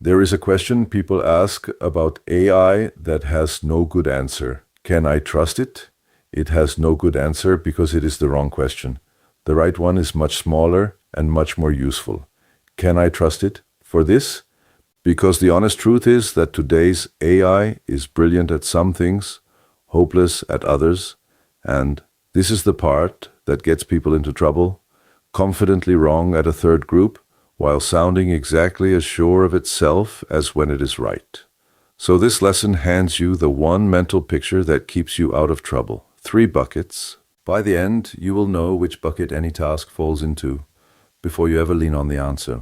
There is a question people ask about AI that has no good answer. Can I trust it? It has no good answer because it is the wrong question. The right one is much smaller and much more useful. Can I trust it for this? Because the honest truth is that today's AI is brilliant at some things, hopeless at others, and this is the part that gets people into trouble, confidently wrong at a third group, while sounding exactly as sure of itself as when it is right. So this lesson hands you the one mental picture that keeps you out of trouble. 3 buckets. By the end, you will know which bucket any task falls into before you ever lean on the answer.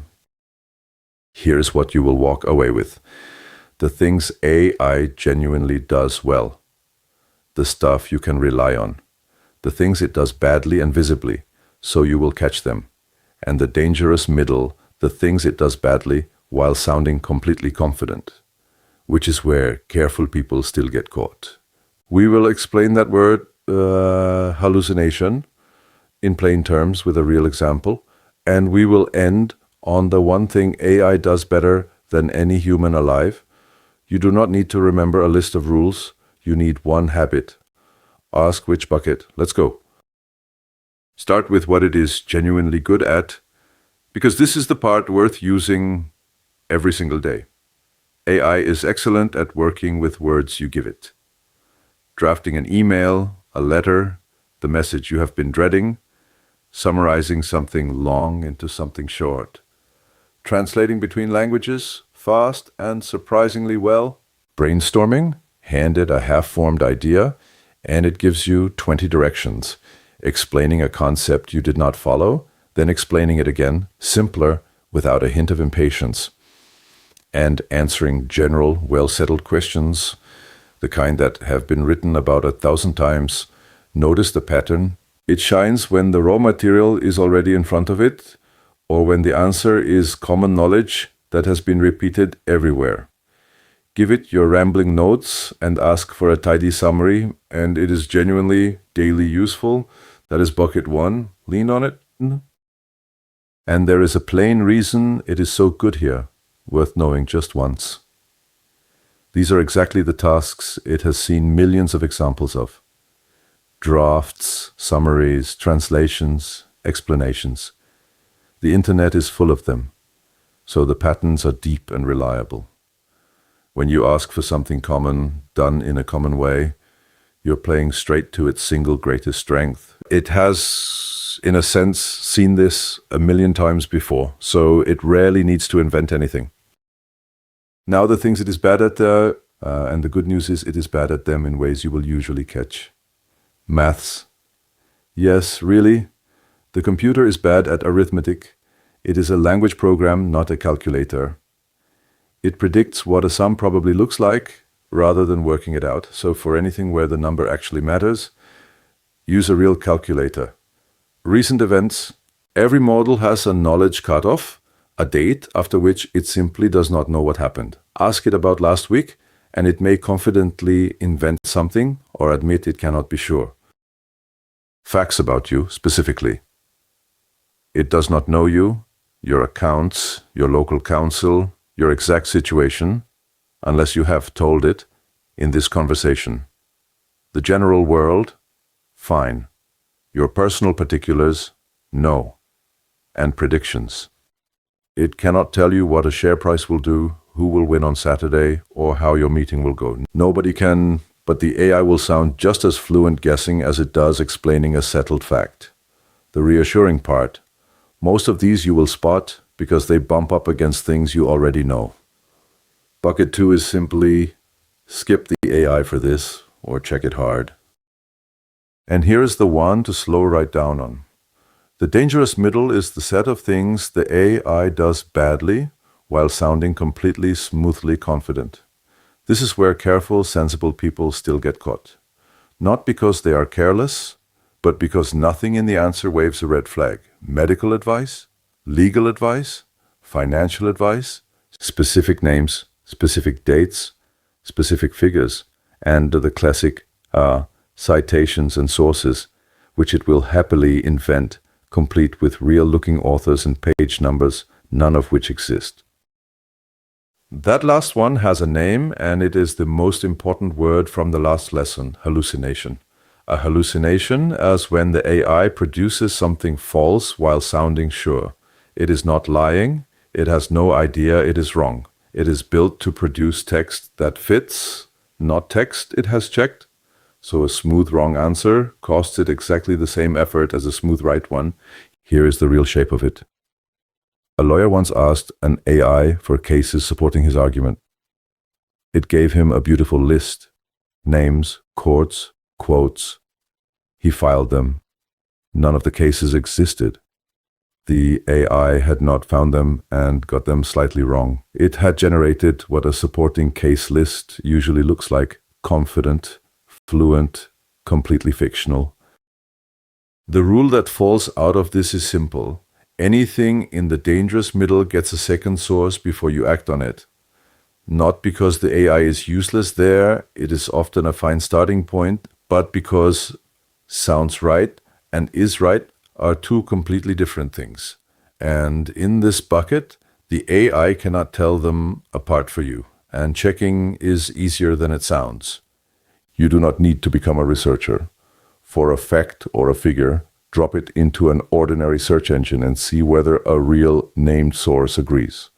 Here's what you will walk away with. The things AI genuinely does well. The stuff you can rely on. The things it does badly and visibly, so you will catch them. And the dangerous middle, the things it does badly while sounding completely confident, which is where careful people still get caught. We will explain that word, hallucination, in plain terms with a real example, and we will end on the one thing AI does better than any human alive. You do not need to remember a list of rules. You need one habit. Ask which bucket. Let's go. Start with what it is genuinely good at, because this is the part worth using every single day. AI is excellent at working with words you give it. Drafting an email, a letter, the message you have been dreading, summarizing something long into something short. Translating between languages, fast and surprisingly well. Brainstorming, hand it a half-formed idea, and it gives you 20 directions. Explaining a concept you did not follow, then explaining it again, simpler, without a hint of impatience. And answering general, well-settled questions, the kind that have been written about 1,000 times. Notice the pattern. It shines when the raw material is already in front of it, or when the answer is common knowledge that has been repeated everywhere. Give it your rambling notes and ask for a tidy summary, and it is genuinely daily useful. That is bucket 1. Lean on it. And there is a plain reason it is so good here, worth knowing just once. These are exactly the tasks it has seen millions of examples of. Drafts, summaries, translations, explanations. The internet is full of them, so the patterns are deep and reliable. When you ask for something common, done in a common way, you're playing straight to its single greatest strength. It has, in a sense, seen this a million times before, so it rarely needs to invent anything. Now the things it is bad at, and the good news is it is bad at them in ways you will usually catch. Maths. Yes, really? The computer is bad at arithmetic. It is a language program, not a calculator. It predicts what a sum probably looks like, rather than working it out. So for anything where the number actually matters, use a real calculator. Recent events. Every model has a knowledge cutoff, a date after which it simply does not know what happened. Ask it about last week, and it may confidently invent something or admit it cannot be sure. Facts about you, specifically. It does not know you, your accounts, your local council, your exact situation, unless you have told it in this conversation. The general world, fine. Your personal particulars, no. And predictions. It cannot tell you what a share price will do, who will win on Saturday, or how your meeting will go. Nobody can, but the AI will sound just as fluent guessing as it does explaining a settled fact. The reassuring part. Most of these you will spot because they bump up against things you already know. Bucket 2 is simply skip the AI for this, or check it hard. And here is the one to slow right down on. The dangerous middle is the set of things the AI does badly while sounding completely smoothly confident. This is where careful, sensible people still get caught. Not because they are careless, but because nothing in the answer waves a red flag. Medical advice, legal advice, financial advice, specific names, specific dates, specific figures, and the classic citations and sources, which it will happily invent, complete with real-looking authors and page numbers, none of which exist. That last one has a name, and it is the most important word from the last lesson, hallucination. A hallucination is when the AI produces something false while sounding sure. It is not lying, it has no idea it is wrong. It is built to produce text that fits, not text it has checked. So a smooth wrong answer costs it exactly the same effort as a smooth right one. Here is the real shape of it. A lawyer once asked an AI for cases supporting his argument. It gave him a beautiful list, names, courts, quotes. He filed them. None of the cases existed. The AI had not found them and got them slightly wrong. It had generated what a supporting case list usually looks like: confident, fluent, completely fictional. The rule that falls out of this is simple. Anything in the dangerous middle gets a second source before you act on it. Not because the AI is useless there, it is often a fine starting point, but because sounds right and is right are two completely different things. And in this bucket, the AI cannot tell them apart for you. And checking is easier than it sounds. You do not need to become a researcher. For a fact or a figure, drop it into an ordinary search engine and see whether a real named source agrees.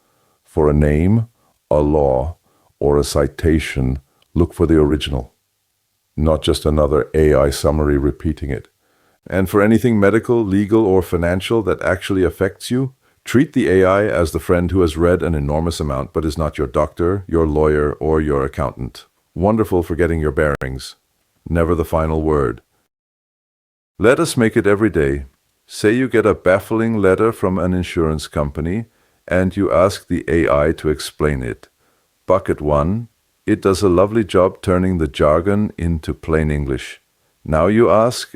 For a name, a law, or a citation, look for the original, not just another AI summary repeating it. And for anything medical, legal, or financial that actually affects you, treat the AI as the friend who has read an enormous amount but is not your doctor, your lawyer, or your accountant. Wonderful for getting your bearings. Never the final word. Let us make it every day. Say you get a baffling letter from an insurance company and you ask the AI to explain it. Bucket 1, it does a lovely job turning the jargon into plain English. Now you ask,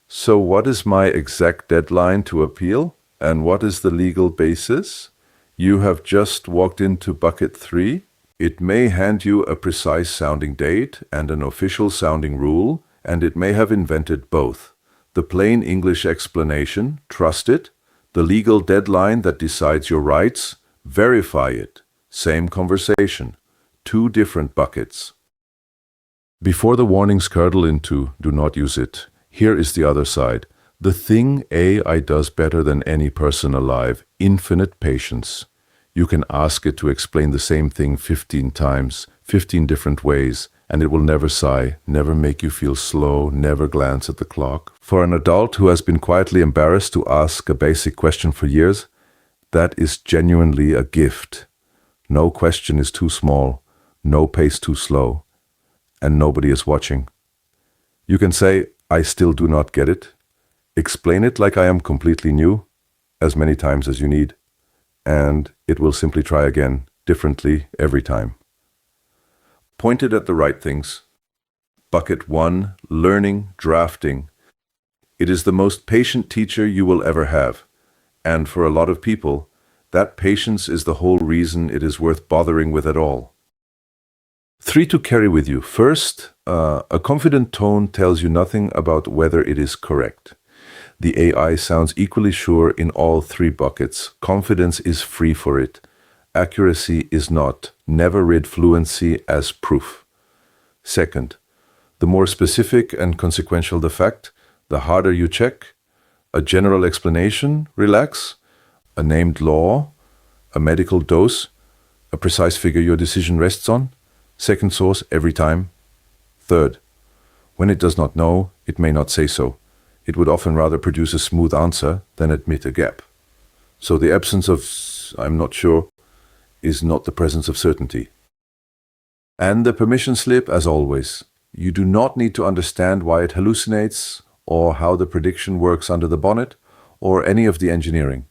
so what is my exact deadline to appeal? And what is the legal basis? You have just walked into bucket 3. It may hand you a precise sounding date and an official sounding rule, and it may have invented both. The plain English explanation, trust it. The legal deadline that decides your rights, verify it. Same conversation. Two different buckets. Before the warnings curdle into do not use it, here is the other side. The thing AI does better than any person alive: infinite patience. You can ask it to explain the same thing 15 times, 15 different ways, and it will never sigh, never make you feel slow, never glance at the clock. For an adult who has been quietly embarrassed to ask a basic question for years, that is genuinely a gift. No question is too small, no pace too slow, and nobody is watching. You can say, I still do not get it. Explain it like I am completely new, as many times as you need, and it will simply try again, differently every time. Point it at the right things. Bucket 1, learning, drafting. It is the most patient teacher you will ever have. And for a lot of people, that patience is the whole reason it is worth bothering with at all. 3 to carry with you. First, a confident tone tells you nothing about whether it is correct. The AI sounds equally sure in all 3 buckets. Confidence is free for it. Accuracy is not. Never read fluency as proof. Second, the more specific and consequential the fact, the harder you check. A general explanation, relax. A named law, a medical dose, a precise figure your decision rests on. Second source every time. Third, when it does not know, it may not say so. It would often rather produce a smooth answer than admit a gap. So the absence of "I'm not sure" is not the presence of certainty. And the permission slip, as always. You do not need to understand why it hallucinates, or how the prediction works under the bonnet, or any of the engineering.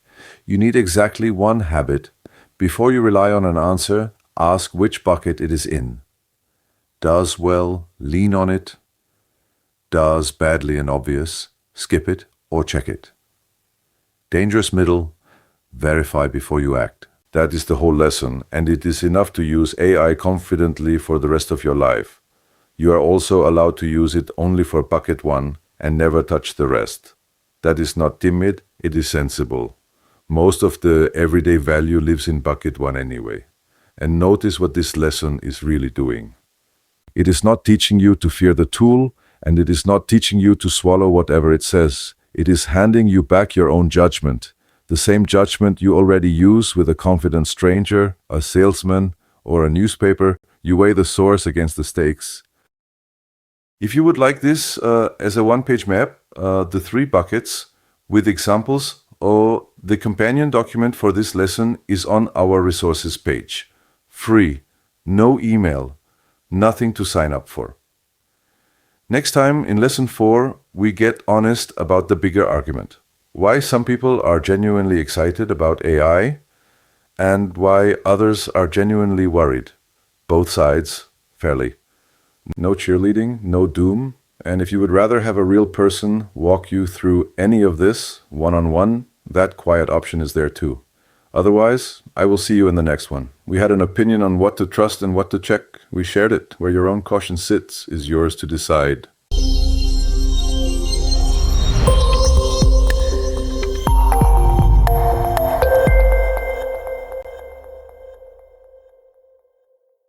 You need exactly one habit. Before you rely on an answer, ask which bucket it is in. Does well, lean on it. Does badly and obvious, skip it or check it. Dangerous middle, verify before you act. That is the whole lesson, and it is enough to use AI confidently for the rest of your life. You are also allowed to use it only for bucket 1 and never touch the rest. That is not timid, it is sensible. Most of the everyday value lives in bucket 1 anyway. And notice what this lesson is really doing. It is not teaching you to fear the tool, and it is not teaching you to swallow whatever it says. It is handing you back your own judgment, the same judgment you already use with a confident stranger, a salesman, or a newspaper. You weigh the source against the stakes. If you would like this as a one-page map, the 3 buckets with examples, or the companion document for this lesson is on our resources page. Free, no email, nothing to sign up for. Next time, in lesson 4, we get honest about the bigger argument. Why some people are genuinely excited about AI and why others are genuinely worried. Both sides, fairly. No cheerleading, no doom. And if you would rather have a real person walk you through any of this one-on-one, that quiet option is there too. Otherwise, I will see you in the next one. We had an opinion on what to trust and what to check. We shared it. Where your own caution sits is yours to decide.